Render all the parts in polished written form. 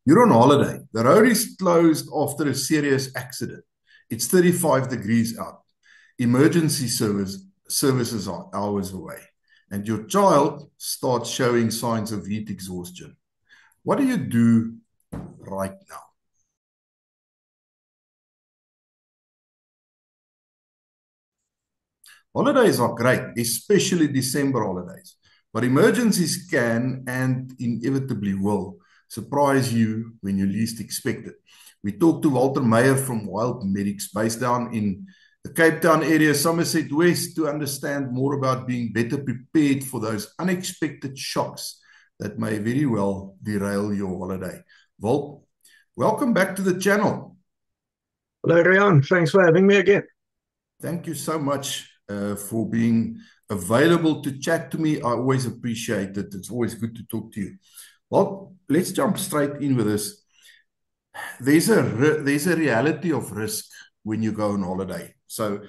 You're on holiday. The road is closed after a serious accident. It's 35 degrees out. Services are hours away. And your child starts showing signs of heat exhaustion. What do you do right now? Holidays are great, especially December holidays. But emergencies can and inevitably will surprise you when you least expect it. We talked to Walter Meyer from Wild Medics, based down in the Cape Town area, Somerset West, to understand more about being better prepared for those unexpected shocks that may very well derail your holiday. Walt, welcome back to the channel. Hello, Rian. Thanks for having me again. Thank you so much for being available to chat to me. I always appreciate it. It's always good to talk to you. Well, let's jump straight in with this. There's a reality of risk when you go on holiday. So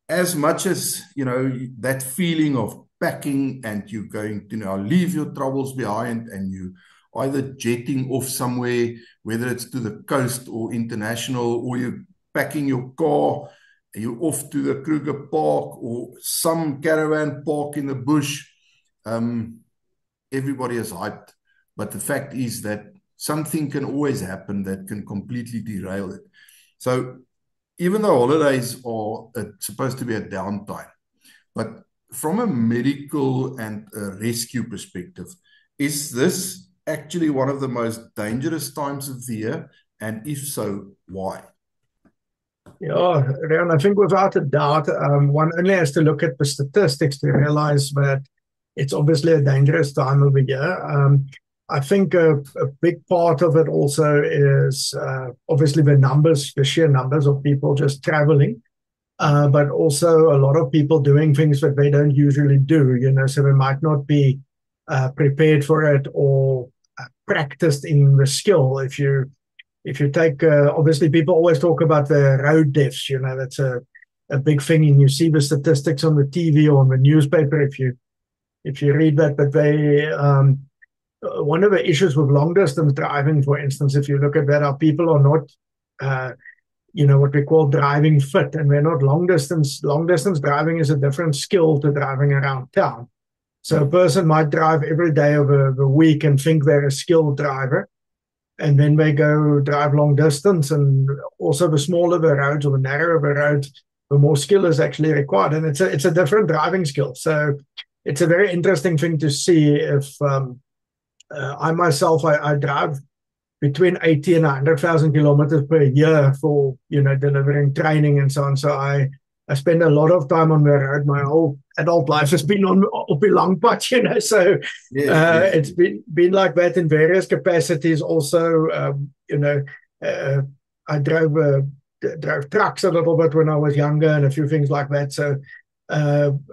as much as, that feeling of packing and you're going to now leave your troubles behind and you either jetting off somewhere, whether it's to the coast or international, or you're packing your car, you're off to the Kruger Park or some caravan park in the bush. Everybody is hyped. But the fact is that something can always happen that can completely derail it. So even though holidays are supposed to be a downtime, but from a medical and a rescue perspective, is this actually one of the most dangerous times of the year? And if so, why? Yeah, Rian, I think without a doubt, one only has to look at the statistics to realize that it's obviously a dangerous time of the year. I think a big part of it also is obviously the sheer numbers of people just traveling, but also a lot of people doing things that they don't usually do, so they might not be prepared for it or practiced in the skill. If you take, obviously people always talk about the road deaths, that's a big thing, and you see the statistics on the TV or on the newspaper if you read that. But one of the issues with long distance driving, for instance, if you look at that, are people are not, what we call driving fit, and they're not long distance. Long distance driving is a different skill to driving around town. So a person might drive every day of the week and think they're a skilled driver, and then they go drive long distance, and also the smaller the roads or the narrower the roads, the more skill is actually required, and it's a different driving skill. So it's a very interesting thing to see. If I myself, I drive between 80 and 100,000 kilometers per year for delivering training and so on. So I spend a lot of time on the road. My whole adult life has been on the long patch, So Yes. it's been like that in various capacities. Also, I drove trucks a little bit when I was younger and a few things like that. So I'm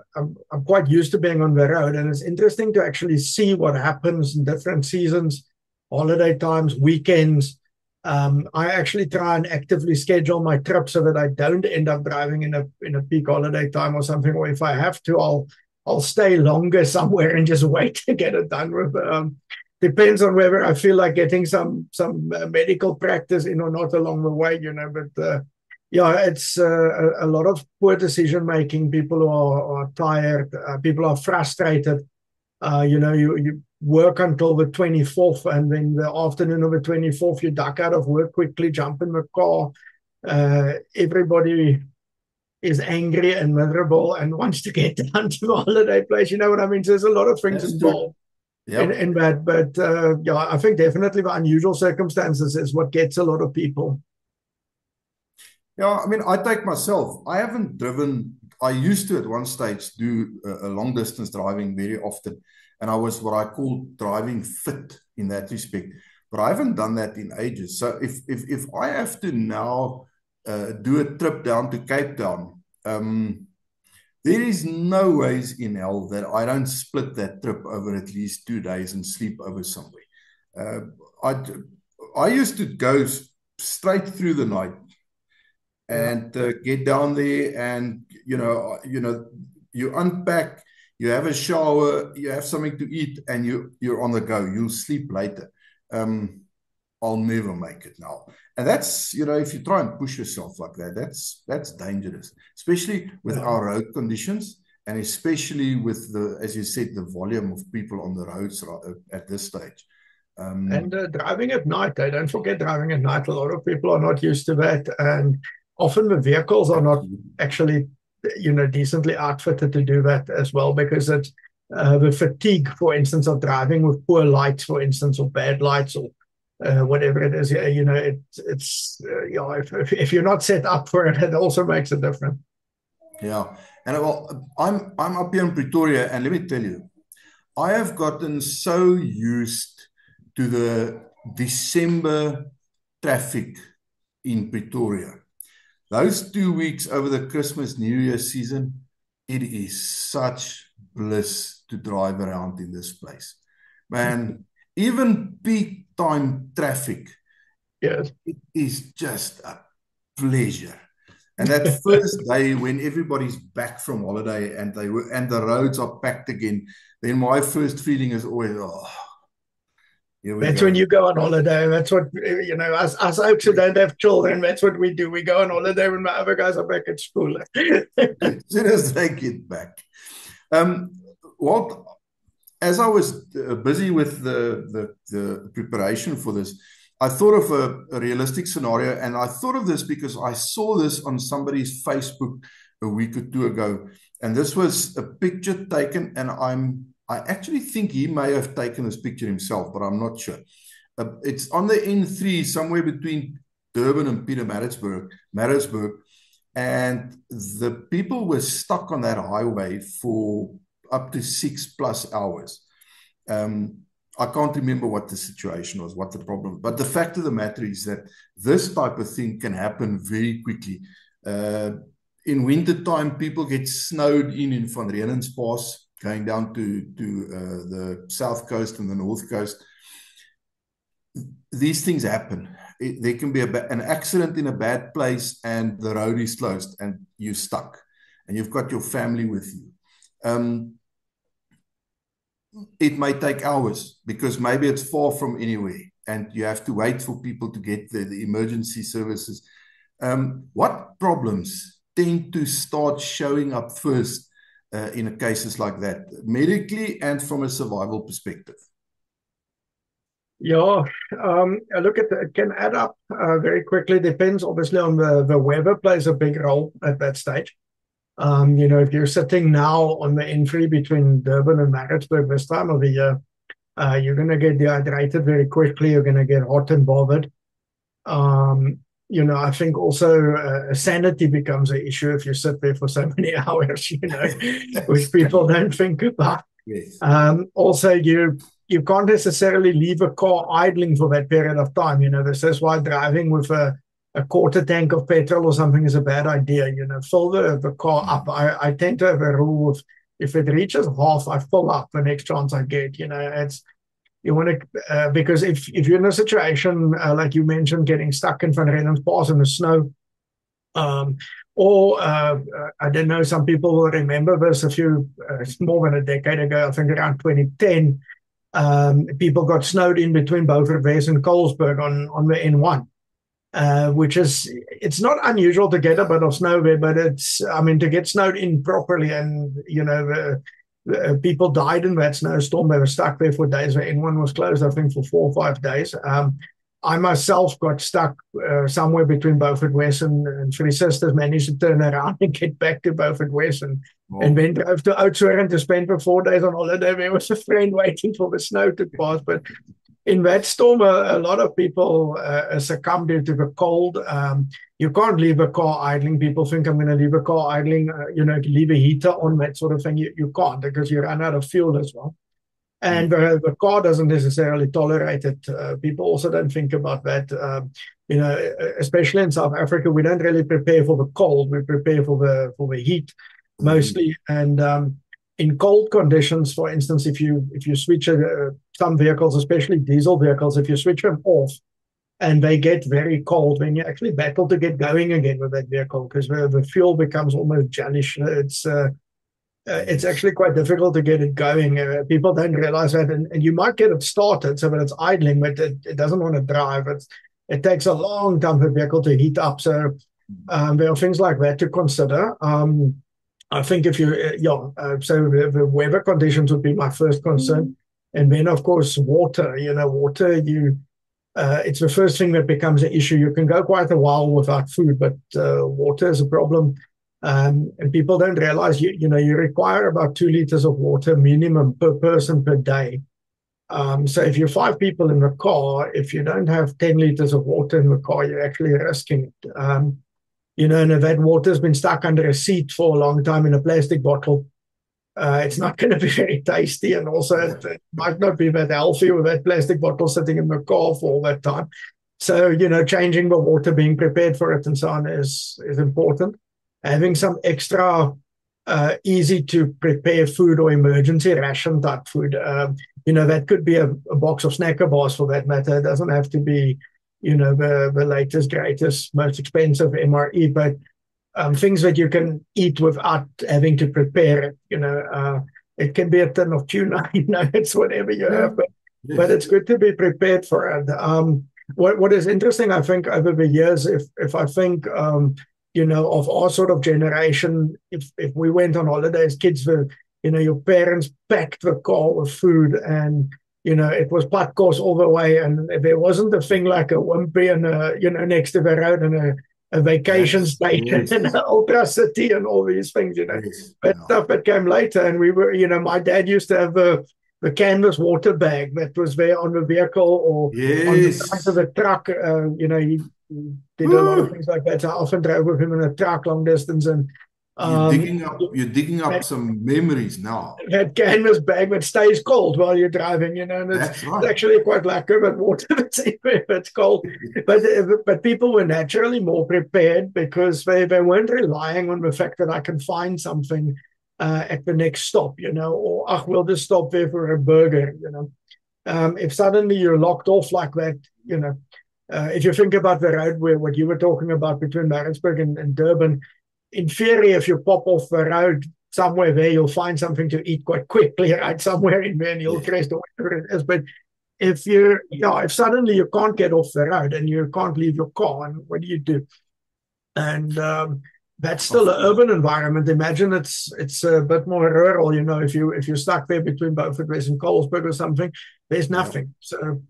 quite used to being on the road, and it's interesting to actually see what happens in different seasons, holiday times, weekends. I actually try and actively schedule my trips so that I don't end up driving in a peak holiday time or something. Or if I have to, I'll stay longer somewhere and just wait to get it done with. Depends on whether I feel like getting some medical practice in or not along the way, But yeah, it's a lot of poor decision making. People are tired. People are frustrated. You work until the 24th, and then the afternoon of the 24th, you duck out of work quickly, jump in the car. Everybody is angry and miserable and wants to get down to the holiday place. You know what I mean? So there's a lot of things That's true. involved Yep. in that. But yeah, I think definitely the unusual circumstances is what gets a lot of people. Yeah, I mean, I take myself. I haven't driven. I used to at one stage do a long distance driving very often, and I was what I call driving fit in that respect. But I haven't done that in ages. So if I have to now do a trip down to Cape Town, there is no ways in hell that I don't split that trip over at least 2 days and sleep over somewhere. Uh, I I used to go straight through the night Yeah. and get down there, and you unpack, you have a shower, you have something to eat, and you're on the go. You'll sleep later. um I'll never make it now. And that's, if you try and push yourself like that, that's dangerous, especially with our road conditions, and especially with as you said, the volume of people on the roads at this stage. And driving at night, don't forget driving at night. A lot of people are not used to that. And often the vehicles are not actually, decently outfitted to do that as well, because it's the fatigue, for instance, of driving with poor lights, for instance, or bad lights, or whatever it is. If you're not set up for it, it also makes a difference. Yeah. And I'm up here in Pretoria, and let me tell you, I have gotten so used to the December traffic in Pretoria. Those 2 weeks over the Christmas, New Year season, it is such bliss to drive around in this place. Man, even peak time traffic, yes, it is just a pleasure. And that first day when everybody's back from holiday and the roads are packed again, then my first feeling is always, that's when you go on holiday. That's what, us oaks who don't have children, that's what we do. We go on holiday when my other guys are back at school. As soon as they get back. Walt, as I was busy with the preparation for this, I thought of a realistic scenario, and I thought of this because I saw this on somebody's Facebook a week or two ago, and this was a picture taken, and I actually think he may have taken this picture himself, but I'm not sure. It's on the N3, somewhere between Durban and Pietermaritzburg, and the people were stuck on that highway for up to 6+ hours. I can't remember what the situation was, what the problem, but the fact of the matter is that this type of thing can happen very quickly. In wintertime, people get snowed in Van Reenens Pass, going down to the south coast and the north coast. These things happen. There can be an accident in a bad place and the road is closed and you're stuck and you've got your family with you. It may take hours because maybe it's far from anywhere and you have to wait for people to get the emergency services. What problems tend to start showing up first in cases like that, medically and from a survival perspective? Yeah, look at it can add up very quickly. Depends obviously on the weather plays a big role at that stage. If you're sitting now on the N3 between Durban and Maritzburg this time of the year, you're going to get dehydrated very quickly. You're going to get hot and bothered. I think also sanity becomes an issue if you sit there for so many hours, which people don't think about. Yes. Also, you can't necessarily leave a car idling for that period of time. This is why driving with a quarter tank of petrol or something is a bad idea. Fill the car up. I tend to have a rule of if it reaches half, I fill up the next chance I get. You want to, because if you're in a situation like you mentioned, getting stuck in Van Reenens Pass in the snow, or I don't know, some people will remember this more than a decade ago, I think around 2010, people got snowed in between Beaufort West and Colesberg on the N1, which it's not unusual to get a bit of snow there, but to get snowed in properly and, people died in that snowstorm. They were stuck there for days. The N1 was closed, I think, for 4 or 5 days. I myself got stuck somewhere between Beaufort West and Three Sisters, managed to turn around and get back to Beaufort West and then drove to Oudtshoorn to spend for 4 days on holiday. There was a friend waiting for the snow to pass. But in that storm, a lot of people succumbed due to the cold. You can't leave a car idling. People think I'm going to leave a car idling, leave a heater on, that sort of thing. You can't, because you run out of fuel as well. And the car doesn't necessarily tolerate it. People also don't think about that. Especially in South Africa, we don't really prepare for the cold. We prepare for the heat mostly. And in cold conditions, for instance, if you switch some vehicles, especially diesel vehicles, if you switch them off and they get very cold, then you actually battle to get going again with that vehicle, because the fuel becomes almost jellish. it's Yes. actually quite difficult to get it going. People don't realize that, and you might get it started so that it's idling, but it doesn't want to drive. It takes a long time for the vehicle to heat up. So there are things like that to consider. I think if you, so the weather conditions would be my first concern. And then, of course, water. Water, it's the first thing that becomes an issue. You can go quite a while without food, but water is a problem. And people don't realize you require about 2 liters of water minimum per person per day. So if you're 5 people in the car, if you don't have 10 liters of water in the car, you're actually risking it. And if that water's been stuck under a seat for a long time in a plastic bottle, it's not going to be very tasty, and also it might not be that healthy with that plastic bottle sitting in the car for all that time. So, changing the water, being prepared for it, and so on is important. Having some extra easy to prepare food or emergency ration type food. That could be a box of Snacker bars for that matter. It doesn't have to be, the latest, greatest, most expensive MRE, but things that you can eat without having to prepare it. It can be a tin of tuna, it's whatever you have, but Yes. it's good to be prepared for it. What is interesting, I think, over the years, if I think, of our sort of generation, if we went on holidays, kids were, your parents packed the car with food, and it was pot course all the way, and there wasn't a thing like a Wimpy and next to the road and a vacation station Yes. and an ultra city and all these things, Yes. But stuff that came later, and we were, my dad used to have the canvas water bag that was there on the vehicle or on the side of Yes. the truck. He did a lot of things like that. So I often drove with him in a truck long distance, and um, You're digging up that, some memories now. that canvas bag that stays cold while you're driving, and it's That's right. actually quite lacquer, but water that's if it's cold. But people were naturally more prepared because they weren't relying on the fact that I can find something at the next stop, or we'll just stop there for a burger, If suddenly you're locked off like that, if you think about the road where what you were talking about between Maritzburg and Durban, in theory, if you pop off the road somewhere there, you'll find something to eat quite quickly, right? Somewhere in there, and you'll Yes. or whatever it is. But if suddenly you can't get off the road and you can't leave your car, and what do you do? And that's still Of an course. urban environment. Imagine it's a bit more rural. If you're stuck there between Beaufort West and Colesberg or something, there's Yeah. nothing. So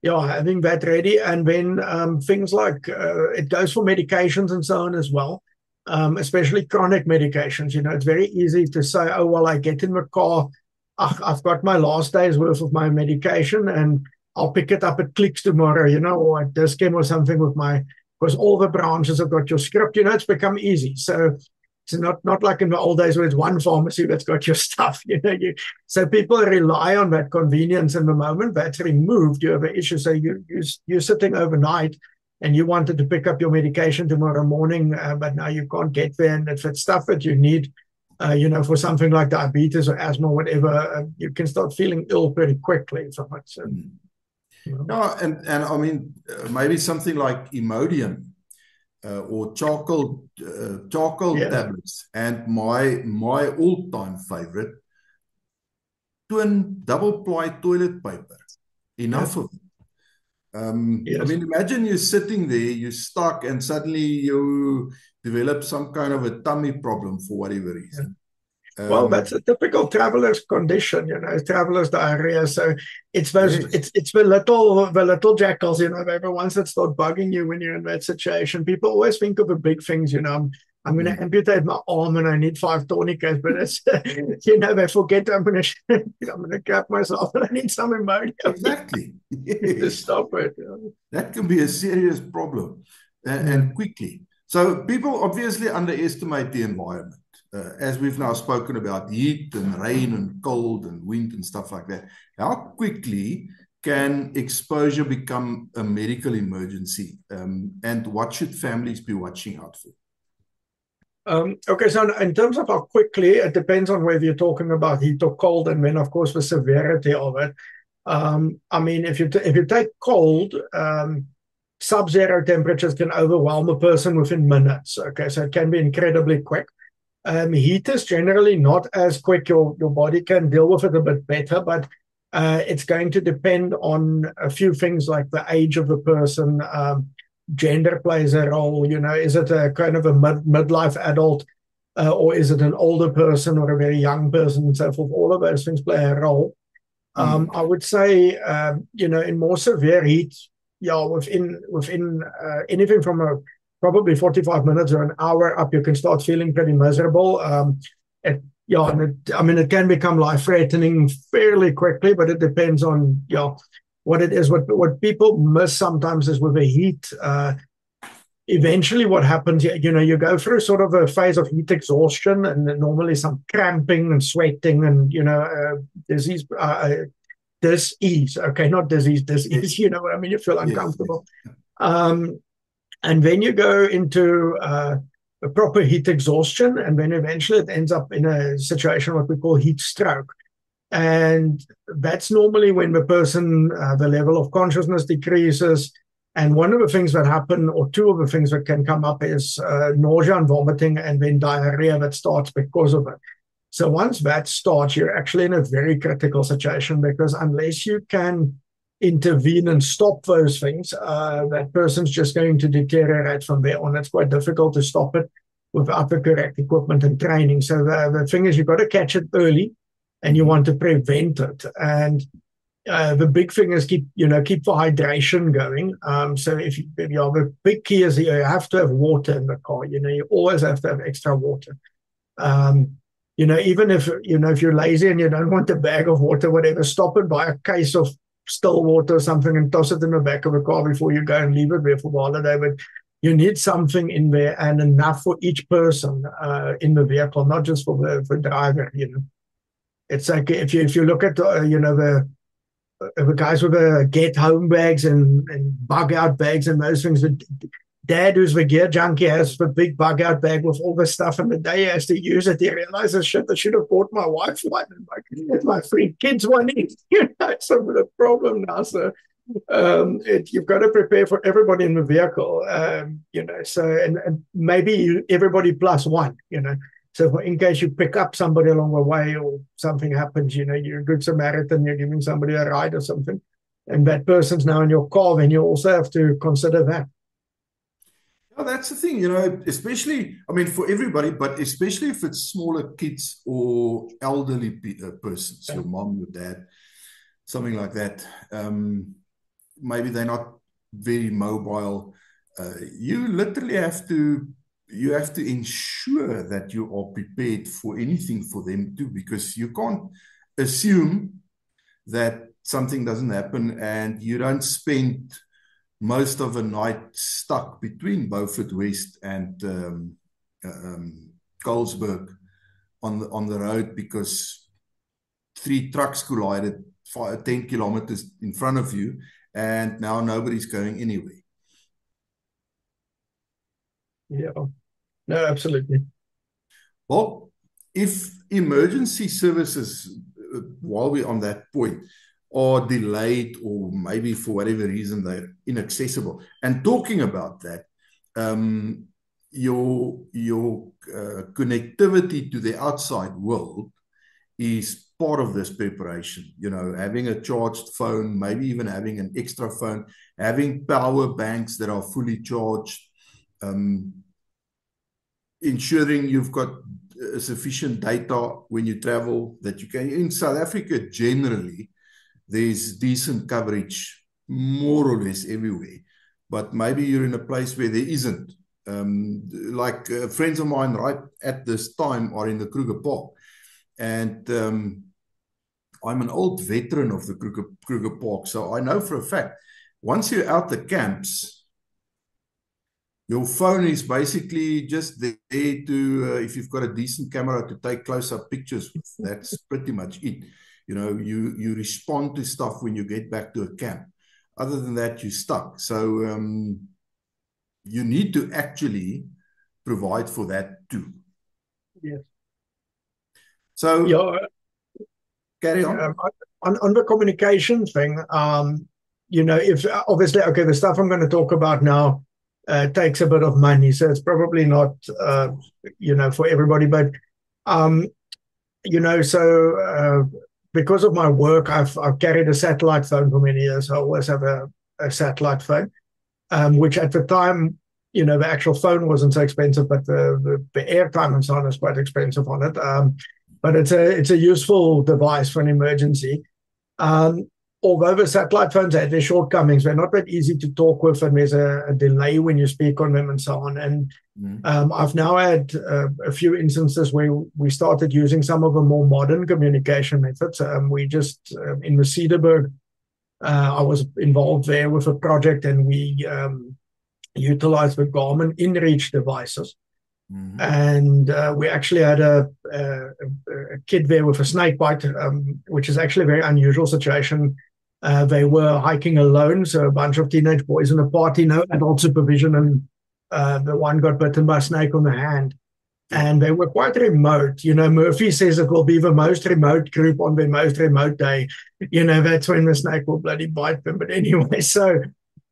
having that ready, and then things like it goes for medications and so on as well. Especially chronic medications. It's very easy to say, oh, well, I get in the car, I've got my last day's worth of my medication, and I'll pick it up at Clicks tomorrow, or at Dis-Chem or something because all the branches have got your script, it's become easy. So it's not like in the old days where it's one pharmacy that's got your stuff, So people rely on that convenience, and the moment that's removed, you have an issue. So you're sitting overnight, and you wanted to pick up your medication tomorrow morning, but now you can't get there. And if it's stuff that you need, for something like diabetes or asthma, or whatever, you can start feeling ill pretty quickly from it. So, No, and I mean, maybe something like Imodium or charcoal yeah, tablets. And my all-time favorite, twin double-ply toilet paper. yeah, Enough of it. I yes. mean, imagine you're sitting there, you're stuck, and suddenly you develop some kind of a tummy problem for whatever Yeah. reason. Well, that's Um, a typical traveler's condition, traveler's diarrhea. So yes. it's the little jackals, the ones that start bugging you when you're in that situation. People always think of the big things, I'm going to Mm. amputate my arm and I need 5 tourniquets, but it's, they forget I'm going to cut myself and I need some Imodium Exactly. to Yes. stop it. That can be a serious problem Yeah. and quickly. So people obviously underestimate the environment. As we've now spoken about heat and rain and cold and wind and stuff like that. How quickly can exposure become a medical emergency? And what should families be watching out for? Okay, so in terms of how quickly, it depends on whether you're talking about heat or cold, and then of course the severity of it. I mean, if you take cold, sub-zero temperatures can overwhelm a person within minutes. Okay, so it can be incredibly quick. Heat is generally not as quick. Your body can deal with it a bit better, but it's going to depend on a few things like the age of the person. Gender plays a role. Is it a kind of a midlife adult, or is it an older person or a very young person, and so forth? All of those things play a role. I would say, in more severe heat, yeah, within anything from probably 45 minutes or an hour up, you can start feeling pretty miserable. It can become life-threatening fairly quickly, but it depends on what it is. What people miss sometimes is with the heat. Eventually, what happens, you go through sort of a phase of heat exhaustion, and normally some cramping and sweating, and disease. Dis-ease, okay, not disease, dis-ease. You know what I mean? You feel uncomfortable. Yes. And then you go into a proper heat exhaustion, and then eventually it ends up in a situation what we call heat stroke. And that's normally when the person, the level of consciousness decreases. And one of the things that happen, or two of the things that can come up, is nausea and vomiting, and then diarrhea that starts because of it. So once that starts, you're actually in a very critical situation, because unless you can intervene and stop those things, that person's just going to deteriorate from there on. It's quite difficult to stop it without the correct equipment and training. So the thing is, you've got to catch it early, and you want to prevent it. And the big thing is keep the hydration going. So the big key is you have to have water in the car. You always have to have extra water. Even if you're lazy and you don't want a bag of water, whatever, stop and buy a case of still water or something and toss it in the back of the car before you go and leave it there for the holiday. But you need something in there, and enough for each person in the vehicle, not just for the driver. It's like if you look at the guys with the get home bags and bug out bags and those things. Dad, who's the gear junkie, has the big bug out bag with all the stuff, and the day he has to use it, he realizes, shit, I should have bought my wife one and my 3 kids one. It's the problem now. So you've got to prepare for everybody in the vehicle, so and maybe everybody plus one, So in case you pick up somebody along the way or something happens, you're a good Samaritan, you're giving somebody a ride or something, and that person's now in your car, then you also have to consider that. Well, that's the thing, especially, for everybody, but especially if it's smaller kids or elderly persons, your mom, your dad, something like that. Maybe they're not very mobile. You literally have to ensure that you are prepared for anything for them too, because you can't assume that something doesn't happen and you don't spend most of the night stuck between Beaufort West and Colesberg on the road because 3 trucks collided 10 kilometers in front of you, and now nobody's going anywhere. Yeah, no, absolutely. Well, if emergency services, while we're on that point, are delayed or maybe for whatever reason they're inaccessible, and talking about that, your connectivity to the outside world is part of this preparation. Having a charged phone, maybe even having an extra phone, having power banks that are fully charged, ensuring you've got sufficient data when you travel that you can. In South Africa, generally, there's decent coverage more or less everywhere, but maybe you're in a place where there isn't. Like friends of mine right at this time are in the Kruger Park, and I'm an old veteran of the Kruger Park, so I know for a fact, once you're out the camps, your phone is basically just there to, if you've got a decent camera, to take close-up pictures with. That's pretty much it. You respond to stuff when you get back to a camp. Other than that, you're stuck. So you need to actually provide for that too. Yes. So carry on. On the communication thing, if obviously, okay, the stuff I'm going to talk about now takes a bit of money. So it's probably not, for everybody. But, because of my work, I've carried a satellite phone for many years. I always have a satellite phone, which at the time, the actual phone wasn't so expensive, but the airtime and so on is quite expensive on it. But it's a useful device for an emergency. Although the satellite phones have their shortcomings, they're not that easy to talk with, and there's a delay when you speak on them and so on. And I've now had a few instances where we started using some of the more modern communication methods. We just, in the Cederberg, I was involved there with a project, and we utilized the Garmin InReach devices. And we actually had a kid there with a snake bite, which is actually a very unusual situation. They were hiking alone, so a bunch of teenage boys in a party, no adult supervision, and the one got bitten by a snake on the hand. And they were quite remote. Murphy says it will be the most remote group on the most remote day. That's when the snake will bloody bite them. But anyway, so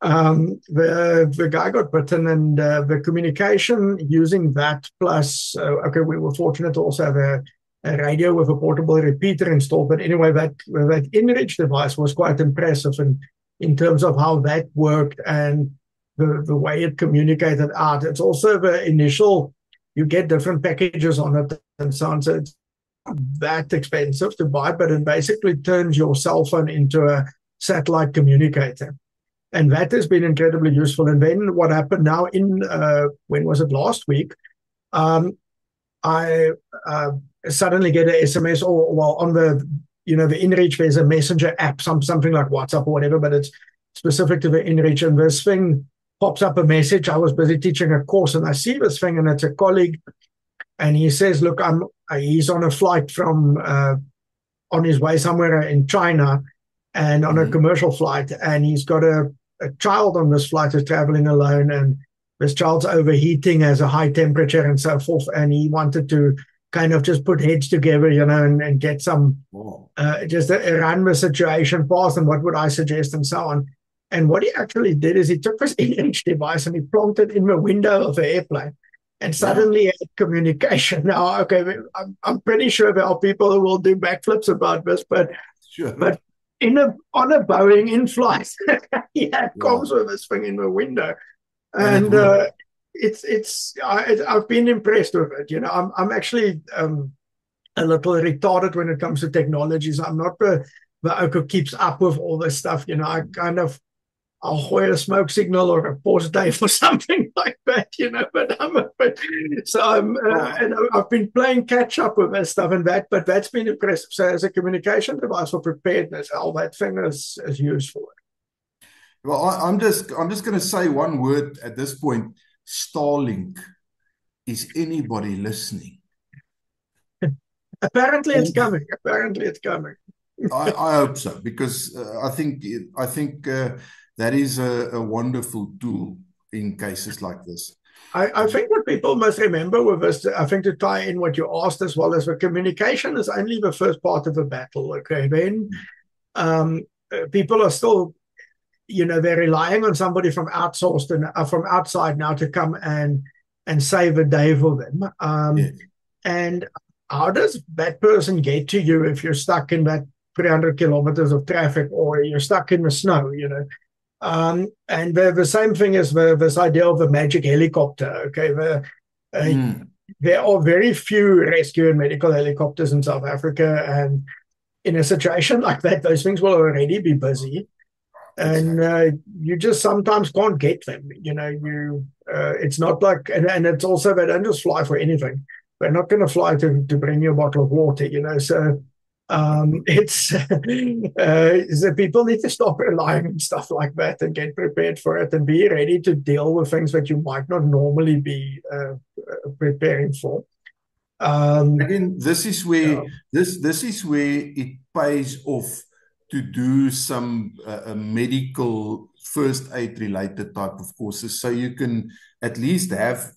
the guy got bitten, and the communication using that plus, we were fortunate to also have a radio with a portable repeater installed. But anyway, that InReach device was quite impressive in terms of how that worked and the way it communicated out. It's also the initial, you get different packages on it and so on. So it's not that expensive to buy, but it basically turns your cell phone into a satellite communicator. And that has been incredibly useful. And then what happened now when was it, last week? I suddenly get an SMS, or on the InReach, there's a messenger app, something like WhatsApp or whatever, but it's specific to the InReach. And this thing pops up a message. I was busy teaching a course, and I see this thing, and it's a colleague. And he says, look, he's on a flight from, on his way somewhere in China, and on a commercial flight, and he's got a child on this flight who's traveling alone, and this child's overheating, has a high temperature and so forth, and he wanted to kind of just put heads together, and get some, just run the situation past, and what would I suggest, and so on. And what he actually did is he took this InReach device and he plonked it in the window of the airplane, and suddenly had communication. Now, I'm pretty sure there are people who will do backflips about this, but on a Boeing in flight, he had comms with this thing in the window, and I've been impressed with it. I'm actually a little retarded when it comes to technologies. I'm not the who keeps up with all this stuff. I'll hoil a smoke signal or a pause day for something like that, and I've been playing catch up with that stuff but that's been impressive. So as a communication device for preparedness, all that thing is useful. Well, I'm just going to say one word at this point: Starlink. Is anybody listening? Apparently it's coming. I hope so, because I think that is a wonderful tool in cases like this. I think what people must remember with this, I think, to tie in what you asked as well, as the communication is only the first part of the battle. Okay, then people are still, they're relying on somebody from outside now to come and save the day for them. And how does that person get to you if you're stuck in that 300 kilometers of traffic, or you're stuck in the snow? And the same thing as this idea of the magic helicopter. Okay, there are very few rescue and medical helicopters in South Africa, and in a situation like that, those things will already be busy, and you just sometimes can't get them. It's not like, and it's also, they don't just fly for anything. They're not going to fly to bring you a bottle of water. So. It's the people need to stop relying on stuff like that and get prepared for it, and be ready to deal with things that you might not normally be preparing for. Again, this is where it pays off to do some medical first aid related type of courses, so you can at least have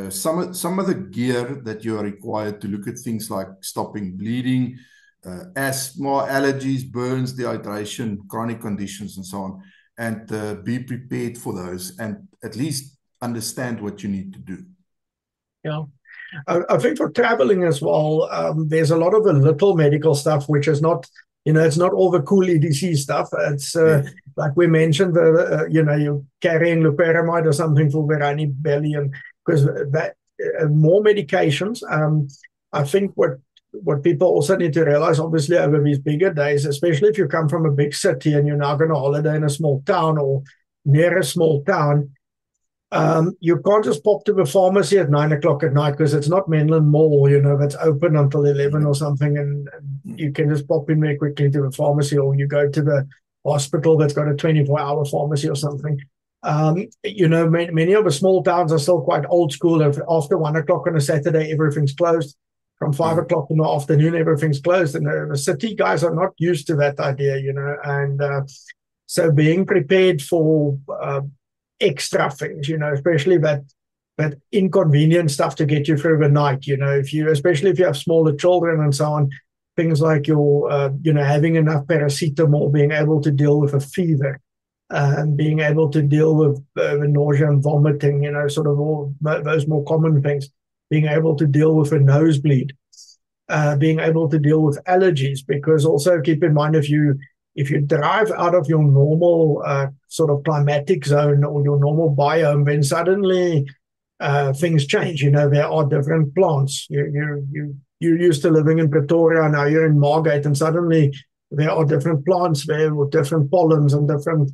some of the gear that you are required to look at things like stopping bleeding, asthma, allergies, burns, dehydration, chronic conditions, and so on. and be prepared for those, and at least understand what you need to do. Yeah. I think for traveling as well, there's a lot of the little medical stuff, which is not, it's not all the cool EDC stuff. It's like we mentioned, you're carrying loperamide or something for the runny belly, and because that more medications. I think what people also need to realize, obviously, over these bigger days, especially if you come from a big city and you're now going to holiday in a small town or near a small town. You can't just pop to the pharmacy at 9 o'clock at night because it's not Menlyn Mall, that's open until 11 or something, and you can just pop in there quickly to the pharmacy, or you go to the hospital that's got a 24-hour pharmacy or something. Many of the small towns are still quite old school. After 1 o'clock on a Saturday, everything's closed. From 5 o'clock in the afternoon, everything's closed, and the city guys are not used to that idea, and so being prepared for extra things, especially that inconvenient stuff to get you through the night, especially if you have smaller children and so on, things like your, having enough paracetamol, being able to deal with a fever, and being able to deal with nausea and vomiting, sort of all those more common things, being able to deal with a nosebleed, being able to deal with allergies, because also keep in mind, if you drive out of your normal sort of climatic zone or your normal biome, then suddenly things change. There are different plants. You're used to living in Pretoria, now you're in Margate, and suddenly there are different plants there with different pollens and different.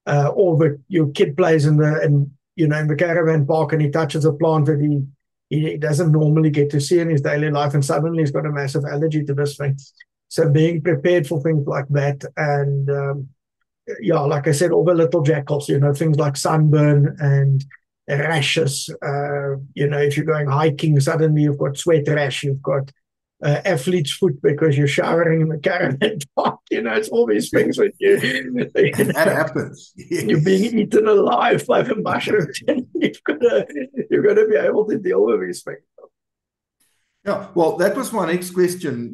Or your kid plays in the caravan park and he touches a plant that he doesn't normally get to see in his daily life, and suddenly he's got a massive allergy to this thing. So being prepared for things like that, and like I said, all the little jackals, things like sunburn and rashes. If you're going hiking, suddenly you've got sweat rash, you've got athlete's foot because you're showering in the caravan park. It's all these things with you. That happens. Yes. You're being eaten alive by the mushrooms. You've got to be able to deal with these things. Yeah, well, that was my next question.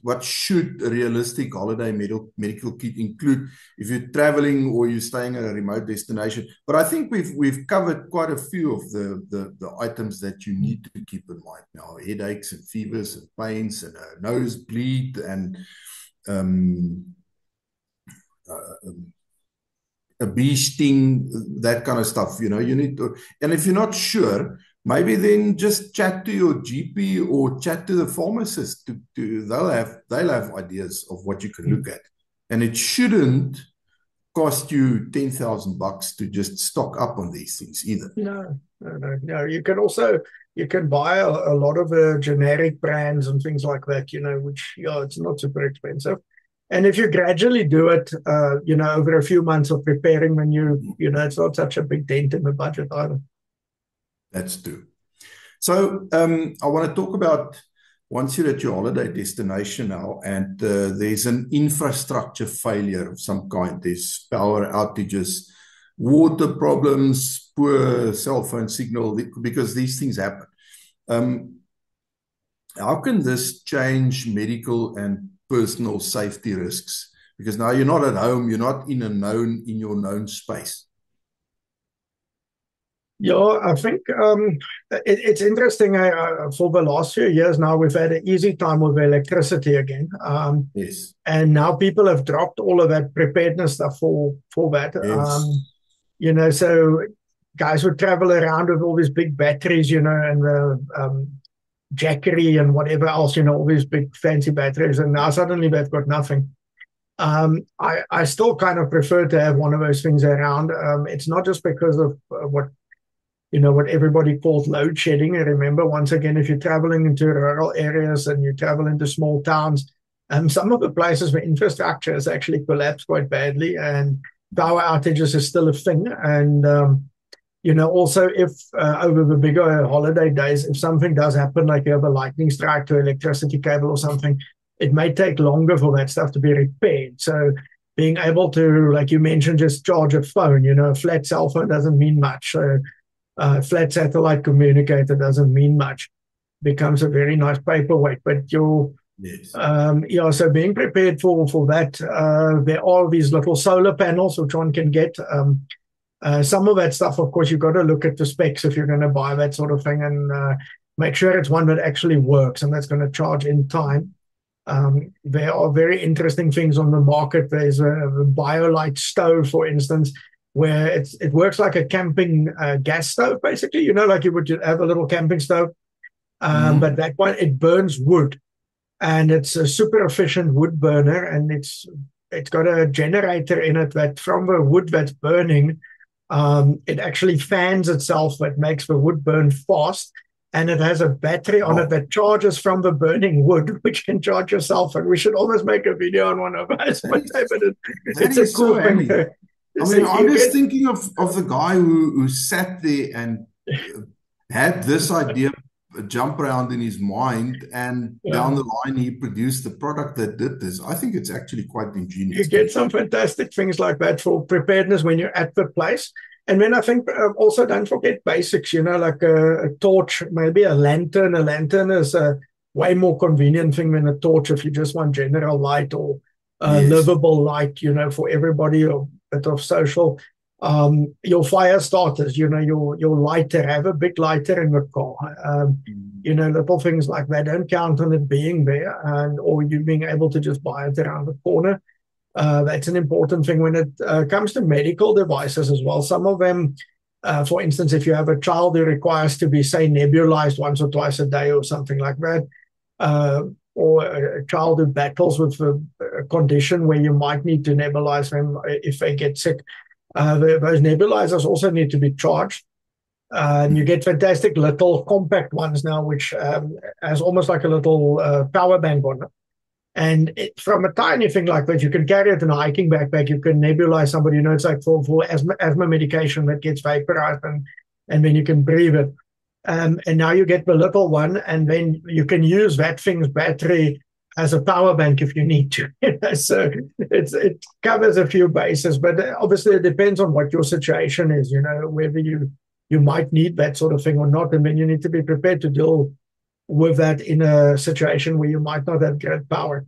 What should a realistic holiday medical kit include if you're traveling or you're staying at a remote destination? But I think we've covered quite a few of the items that you need to keep in mind now: headaches and fevers and pains and a nosebleed and a bee sting, that kind of stuff. You need to, and if you're not sure, maybe then just chat to your GP or chat to the pharmacist. They'll have ideas of what you can look at, and it shouldn't cost you $10,000 to just stock up on these things either. No. You can buy a lot of generic brands and things like that. Which it's not super expensive. And if you gradually do it, over a few months of preparing, then it's not such a big dent in the budget either. That's true. So I want to talk about, once you're at your holiday destination now, and there's an infrastructure failure of some kind. There's power outages, water problems, poor cell phone signal, because these things happen. How can this change medical and personal safety risks? Because now you're not at home, you're not in your known space. Yeah, I think it's interesting. For the last few years now, we've had an easy time with electricity again. Yes. And now people have dropped all of that preparedness stuff for that. Yes. So guys would travel around with all these big batteries, and the Jackery and whatever else, all these big fancy batteries, and now suddenly they've got nothing. I still kind of prefer to have one of those things around. It's not just because of what everybody calls load shedding. And remember, once again, if you're traveling into rural areas and you travel into small towns, some of the places where infrastructure has actually collapsed quite badly, and power outages is still a thing. And also if over the bigger holiday days, if something does happen, like you have a lightning strike to electricity cable or something, it may take longer for that stuff to be repaired. So being able to, like you mentioned, just charge a phone, a flat cell phone doesn't mean much. So flat satellite communicator doesn't mean much. Becomes a very nice paperweight. But your Yes. Yeah, so being prepared for that. There are these little solar panels which one can get. Some of that stuff, of course, you've got to look at the specs if you're going to buy that sort of thing, and make sure it's one that actually works and that's going to charge in time. There are very interesting things on the market. There's a BioLite stove, for instance, where it works like a camping gas stove, basically. You know, like you would have a little camping stove, but that one, it burns wood, and it's a super efficient wood burner, and it's got a generator in it that from the wood that's burning, it actually fans itself, that makes the wood burn fast, and it has a battery on it that charges from the burning wood, which can charge your cell phone. We should almost make a video on one of us one day, but it's a cool so thing. I mean, I'm just thinking of the guy who sat there and had this idea jump around in his mind, and down the line he produced the product that did this. I think it's actually quite ingenious. You get some fantastic things like that for preparedness when you're at the place. And then I think also don't forget basics, you know, like a torch, maybe a lantern. A lantern is a way more convenient thing than a torch if you just want general light, or livable light, you know, for everybody, or a bit of social. Your fire starters, you know, your lighter, have a big lighter in the car. You know, little things like that. Don't count on it being there, or you being able to just buy it around the corner. That's an important thing when it comes to medical devices as well. Some of them, for instance, if you have a child who requires to be, say, nebulized once or twice a day or something like that, or a child who battles with a condition where you might need to nebulize them if they get sick, those nebulizers also need to be charged. And you get fantastic little compact ones now, which has almost like a little power bank on it. And from a tiny thing like that, you can carry it in a hiking backpack. You can nebulize somebody. You know, it's like for asthma medication that gets vaporized, and then you can breathe it. And now you get the little one, and then you can use that thing's battery as a power bank if you need to. So it covers a few bases, but obviously it depends on what your situation is, you know, whether you might need that sort of thing or not. And then you need to be prepared to deal with that in a situation where you might not have great power.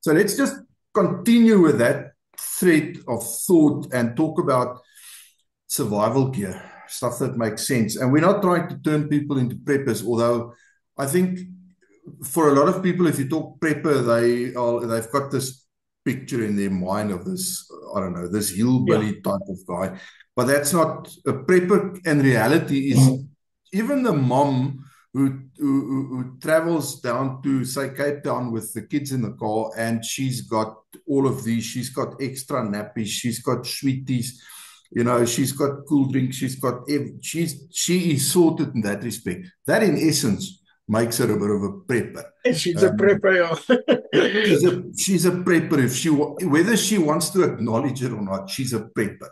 So let's just continue with that thread of thought and talk about survival gear, stuff that makes sense. And we're not trying to turn people into preppers, although I think for a lot of people, if you talk prepper, they've got this picture in their mind of this, I don't know, this hillbilly type of guy. But that's not a prepper. In reality, is even the mom who travels down to, say, Cape Town with the kids in the car, and she's got all of these. She's got extra nappies. She's got sweeties. You know, she's got cool drinks. She is sorted in that respect. That, in essence, makes her a bit of a prepper. She's a prepper, yeah. she's a prepper. Whether she wants to acknowledge it or not, she's a prepper.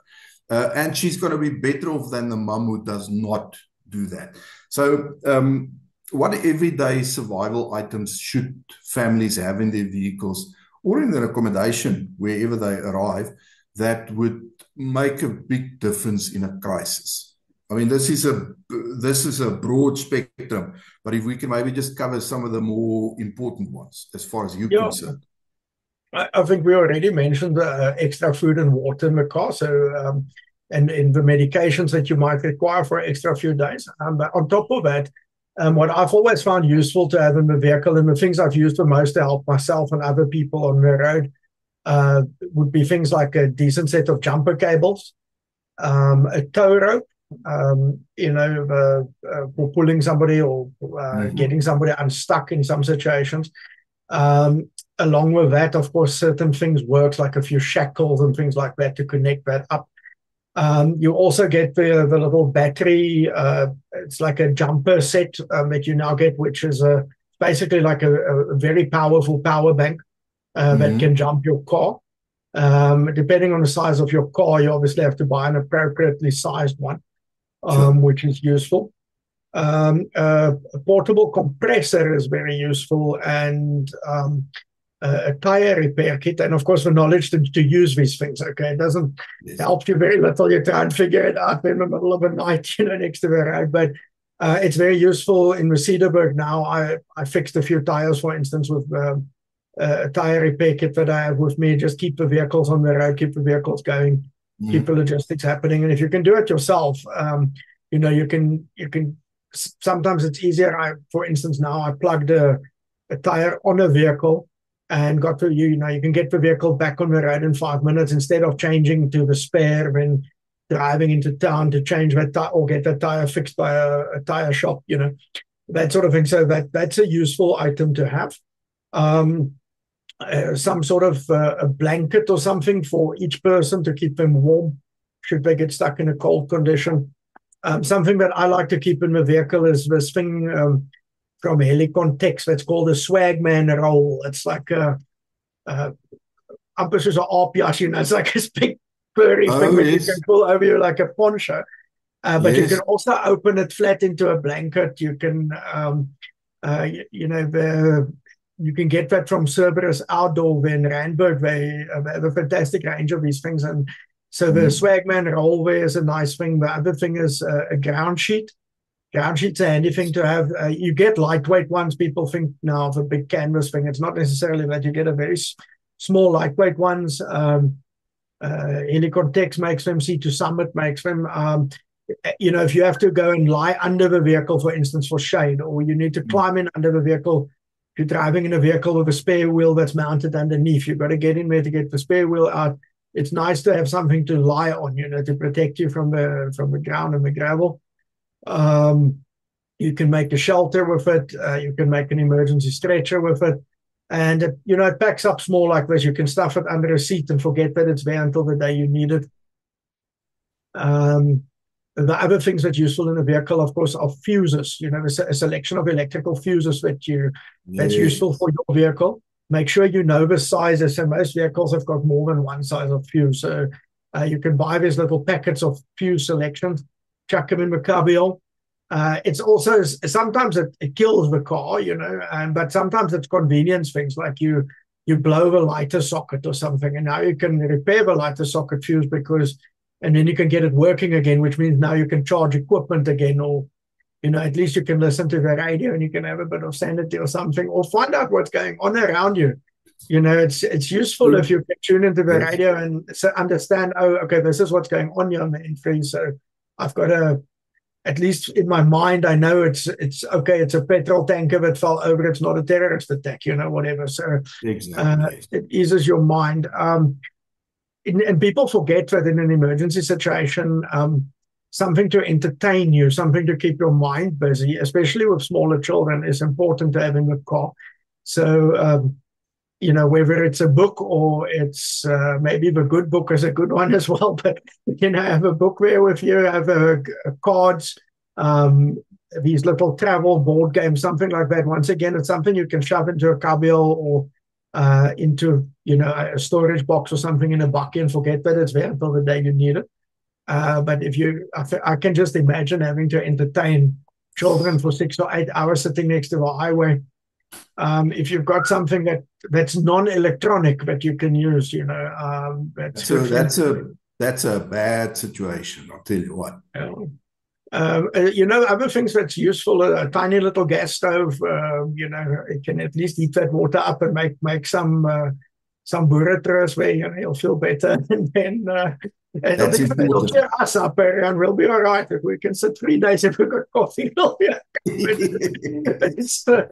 And she's going to be better off than the mum who does not do that. So what everyday survival items should families have in their vehicles or in their accommodation, wherever they arrive, that would make a big difference in a crisis? I mean, this is a broad spectrum, but if we can maybe just cover some of the more important ones as far as you're concerned. I think we already mentioned extra food and water in the car, so and the medications that you might require for an extra few days. On top of that, what I've always found useful to have in the vehicle, and the things I've used the most to help myself and other people on the road, would be things like a decent set of jumper cables, a tow rope, you know, for pulling somebody or getting somebody unstuck in some situations. Along with that, of course, certain things work, like a few shackles and things like that to connect that up. You also get the little battery. It's like a jumper set that you now get, which is basically like a very powerful power bank that can jump your car. Depending on the size of your car, you obviously have to buy an appropriately sized one. Which is useful. A portable compressor is very useful, and a tire repair kit, and of course the knowledge to use these things. Okay, it doesn't help you very little. You try and figure it out in the middle of the night, you know, next to the road. But It's very useful in Cederberg now. I fixed a few tires, for instance, with a tire repair kit that I have with me. Just keep the vehicles on the road, keep the vehicles going, keep the logistics happening. And if you can do it yourself, you can. Sometimes it's easier. For instance, now I plugged a tire on a vehicle and got to you can get the vehicle back on the road in 5 minutes instead of changing to the spare when driving into town to change that tire or get that tire fixed by a tire shop, that sort of thing. So that's a useful item to have. Some sort of a blanket or something for each person to keep them warm should they get stuck in a cold condition. Something that I like to keep in the vehicle is this thing from Helicon Tex that's called a Swagman roll. It's like amper soos 'n aapjas, it's like a big furry thing that you can pull over you like a poncho. But you can also open it flat into a blanket. You can, you can get that from Cerberus Outdoor in Randburg. They have a fantastic range of these things. And so the Swagman rollwear is a nice thing. The other thing is a ground sheet. Ground sheet's a handy thing to have. You get lightweight ones. People think now of a big canvas thing. It's not necessarily that. You get a very small lightweight ones. Helicon Tex makes them. C2 Summit makes them. If you have to go and lie under the vehicle, for instance, for shade, or you need to climb in under the vehicle, if you're driving in a vehicle with a spare wheel that's mounted underneath, you've got to get in there to get the spare wheel out. It's nice to have something to lie on, to protect you from the ground and the gravel. You can make a shelter with it. You can make an emergency stretcher with it. And, it packs up small like this. You can stuff it under a seat and forget that it's there until the day you need it. The other things that's useful in a vehicle, of course, are fuses. There's a selection of electrical fuses that's useful for your vehicle. Make sure you know the sizes. So most vehicles have got more than one size of fuse. So you can buy these little packets of fuse selections, chuck them in the cubbyhole. It's also, sometimes it kills the car, but sometimes it's convenience things, like you blow the lighter socket or something, and now you can repair the lighter socket fuse and then you can get it working again, which means now you can charge equipment again, or, at least you can listen to the radio and you can have a bit of sanity or something, or find out what's going on around you. It's useful if you can tune into the radio and understand, oh, okay, this is what's going on here on the N3. So I've got at least in my mind, I know it's okay. It's a petrol tanker that fell over. It's not a terrorist attack, whatever. So it eases your mind. And people forget that in an emergency situation, something to entertain you, something to keep your mind busy, especially with smaller children, is important to have in the car. So, whether it's a book or it's maybe the good book is a good one as well, but, have a book there with you, have cards, these little travel board games, something like that. Once again, it's something you can shove into a cubbyhole or into, a storage box or something in a bucket and forget that it's there until the day you need it. But I can just imagine having to entertain children for 6 or 8 hours sitting next to the highway. If you've got something that's non-electronic that you can use, that's a bad situation. I'll tell you what. Other things that's useful, a tiny little gas stove, it can at least heat that water up and make some boeretrus where, you'll feel better. And then it'll cheer us up and we'll be all right. If we can sit 3 days if we've got coffee, we'll be so,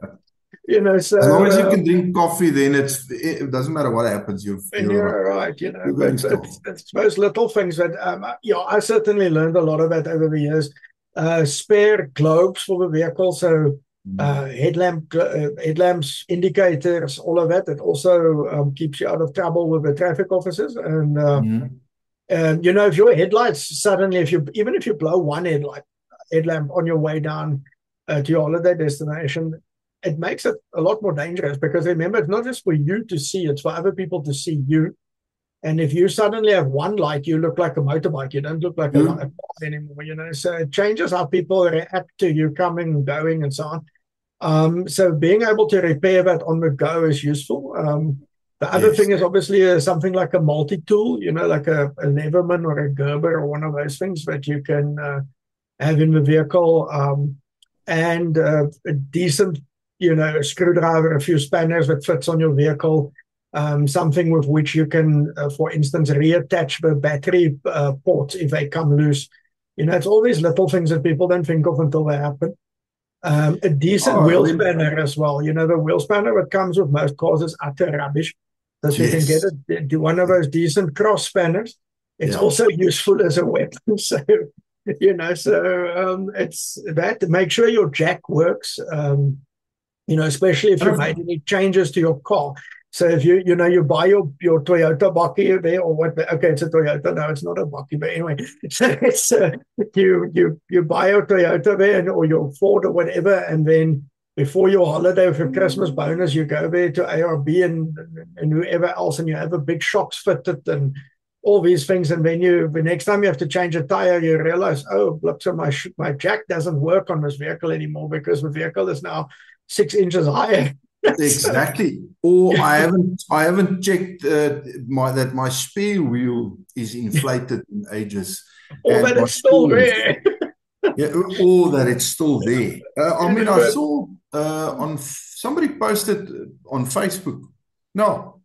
as long as you can drink coffee, then it doesn't matter what happens. You're all right. It's those little things that, I certainly learned a lot of that over the years. Spare globes for the vehicle, so headlamps, indicators, all of that. It also keeps you out of trouble with the traffic officers. And if your headlights suddenly, even if you blow one headlamp on your way down to your holiday destination, it makes it a lot more dangerous, because remember, it's not just for you to see, it's for other people to see you. And if you suddenly have one light, you look like a motorbike. You don't look like a car anymore, So it changes how people react to you coming and going and so on. So being able to repair that on the go is useful. The other thing is obviously something like a multi-tool, like a Leverman or a Gerber or one of those things that you can have in the vehicle. and a decent, screwdriver, a few spanners that fits on your vehicle, something with which you can, for instance, reattach the battery ports if they come loose. It's all these little things that people don't think of until they happen. A decent wheel spanner as well. The wheel spanner that comes with most cars is utter rubbish. So if you can get one of those decent cross spanners, it's also useful as a weapon. So, it's that. Make sure your jack works, especially if you made any changes to your car. So if you buy your Toyota Bakkie there, or what? Okay, it's a Toyota. No, it's not a Bakkie, but anyway, so it's you buy your Toyota there, or your Ford or whatever, and then before your holiday with your Christmas bonus, you go there to ARB and whoever else, and you have a big shocks fitted and all these things, and then the next time you have to change a tire, you realize, oh, look, so my jack doesn't work on this vehicle anymore because the vehicle is now 6 inches higher. Exactly. Or I haven't checked that my spare wheel is inflated in ages. Or that it's still there. Or that it's still there. I saw somebody posted on Facebook. No,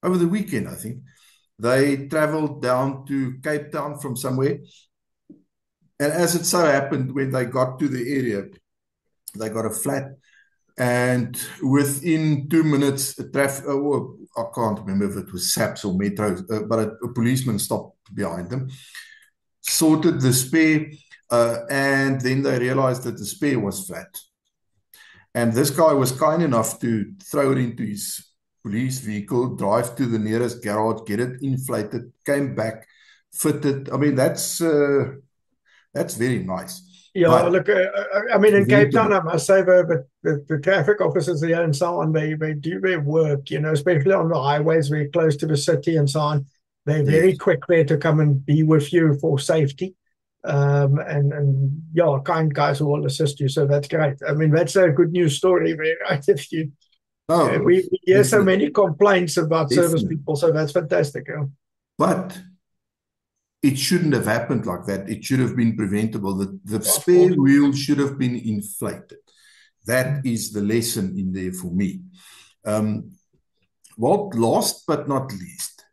over the weekend, I think. They traveled down to Cape Town from somewhere. And as it so happened, when they got to the area, they got a flat. And within 2 minutes, I can't remember if it was SAPS or Metro, but a policeman stopped behind them, sorted the spare, and then they realized that the spare was flat. And this guy was kind enough to throw it into his police vehicle, drive to the nearest garage, get it inflated, came back, fitted. I mean, that's very nice. Yeah, but, look, in Cape Town, I must say, the traffic officers there and so on, they do their work, especially on the highways very close to the city and so on. They're very quick there to come and be with you for safety. Kind guys who will assist you. So that's great. That's a good news story, right? We hear so many complaints about service people, so that's fantastic. Yeah. But it shouldn't have happened like that. It should have been preventable. The spare wheel should have been inflated. That is the lesson in there for me. Last but not least,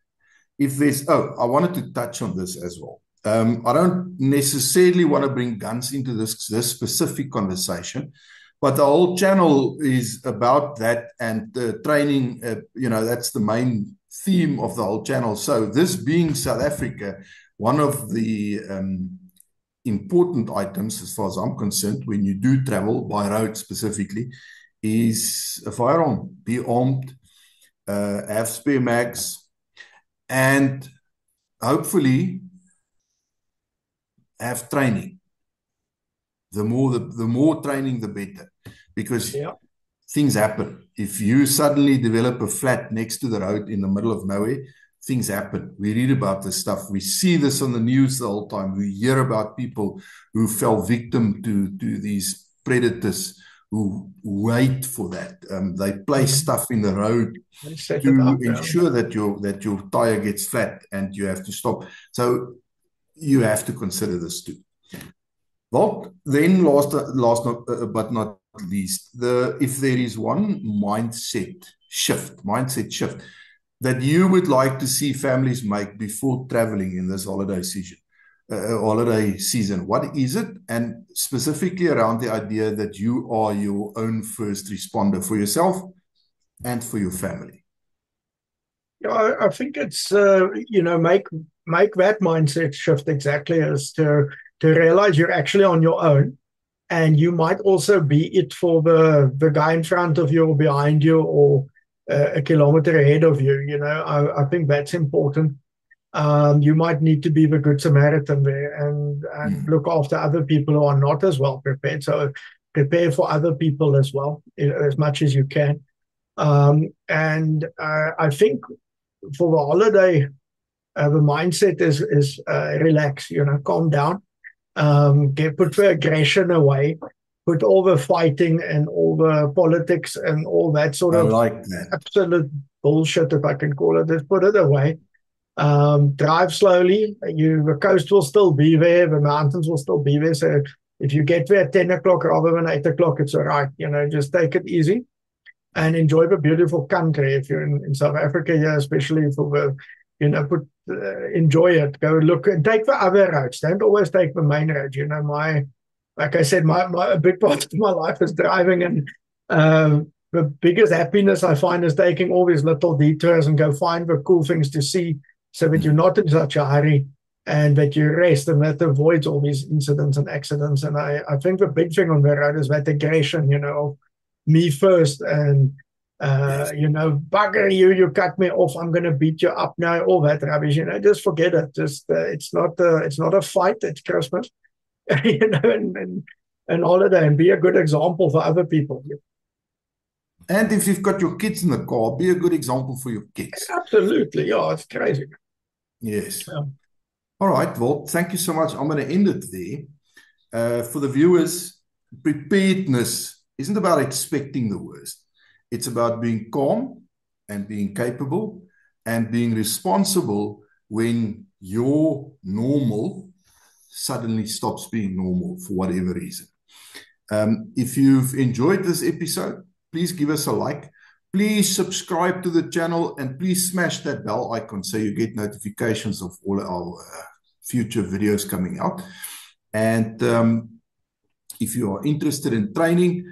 I wanted to touch on this as well. I don't necessarily want to bring guns into this specific conversation, but the whole channel is about that, and the training, that's the main theme of the whole channel. So this being South Africa, one of the important items, as far as I'm concerned, when you do travel by road specifically, is a firearm. Be armed, have spare mags, and hopefully have training. The more training, the better, because things happen. If you suddenly develop a flat next to the road in the middle of nowhere, things happen. We read about this stuff. We see this on the news the whole time. We hear about people who fell victim to these predators who wait for that. They place stuff in the road to ensure that your tire gets flat and you have to stop. So you have to consider this too. Well, then last but not least, if there is one mindset shift that you would like to see families make before traveling in this holiday season, what is it? And specifically around the idea that you are your own first responder for yourself and for your family. Yeah, I think it's make that mindset shift exactly as to realize you're actually on your own, and you might also be it for the guy in front of you or behind you or a kilometer ahead of you. I think that's important. You might need to be the good Samaritan there and look after other people who are not as well prepared. So prepare for other people as well, as much as you can. And I think for the holiday, the mindset is relax, calm down, put the aggression away, put all the fighting and all the politics and all that sort of absolute bullshit, if I can call it, just put it away. Drive slowly. The coast will still be there. The mountains will still be there. So if you get there at 10 o'clock rather than 8 o'clock, it's all right. Just take it easy and enjoy the beautiful country. If you're in South Africa, yeah, especially for the, enjoy it. Go look and take the other roads. Don't always take the main road. Like I said, a big part of my life is driving, and the biggest happiness I find is taking all these little detours and go find the cool things to see, so that you're not in such a hurry and that you rest, and that avoids all these incidents and accidents. And I think the big thing on the road is that aggression, of me first, and bugger you cut me off, I'm going to beat you up now, all that rubbish. Just forget it. Just it's not a fight. It's Christmas, and holiday, and be a good example for other people. And if you've got your kids in the car, be a good example for your kids. Absolutely. Yeah, it's crazy. Yes. Yeah. All right. Well, thank you so much. I'm going to end it there. For the viewers, preparedness isn't about expecting the worst. It's about being calm and being capable and being responsible when your normal suddenly stops being normal for whatever reason. If you've enjoyed this episode, please give us a like. Please subscribe to the channel, and please smash that bell icon so you get notifications of all our future videos coming out. And if you are interested in training,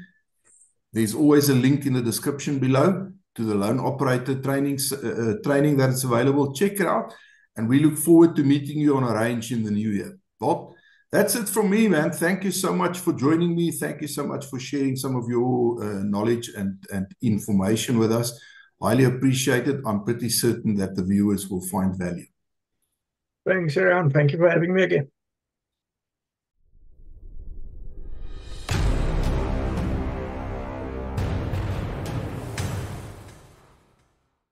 there's always a link in the description below to the loan operator training that is available. Check it out, and we look forward to meeting you on a range in the new year. Bob, that's it from me, man. Thank you so much for joining me. Thank you so much for sharing some of your knowledge and information with us. Highly appreciate it. I'm pretty certain that the viewers will find value. Thanks, Aaron. Thank you for having me again.